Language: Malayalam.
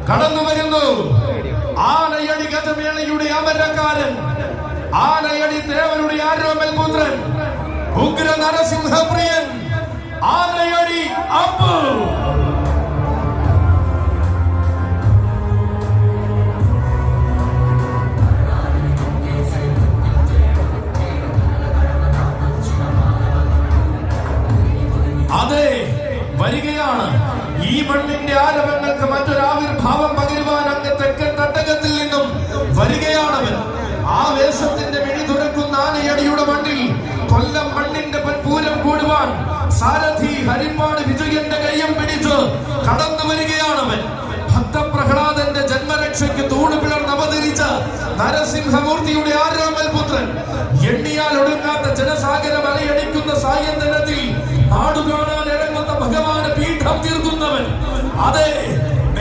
കടന്നു വരുന്നു. ആനയടി ഗജമേളയുടെ അമരക്കാരൻ, ആനയടി ദേവരുടെ ആരോമൽ പുത്രൻ, ഉഗ്ര നരസിംഹപ്രിയൻ, ആനയടി അപ്പു. അതെ, വരികയാണ്. ഈ മണ്ണിന്റെ ആരവങ്ങൾക്ക് മറ്റൊരാവിർഭാവം പകരുവാൻ അങ്ങ് തെക്കൻ തട്ടകത്തിൽ നിന്നും വരികയാണവൻ. ആവേശത്തിന്റെ മിഴി തുറക്കുന്ന ആനയടിയുടെ മണ്ണിൽ കൊല്ലം മണ്ണിന്റെ പൂരം കൂടുവാൻ സാരഥി ഹരിപ്പാട് വിജയന്റെ കയ്യം പിടിച്ച് കടന്നു വരികയാണവൻ. ഭക്തപ്രഹ്ലാദന്റെ ജന്മരക്ഷയ്ക്ക് തൂണ് പിളർന്ന് അവതരിച്ച നരസിംഹമൂർത്തിയുടെ ആരോമൽ പുത്രൻ, എണ്ണിയാൽ ഒടുങ്ങാത്ത ജനസാഗരം അലയടിക്കുന്ന സായന്തനത്തിൽ നാടുകാണ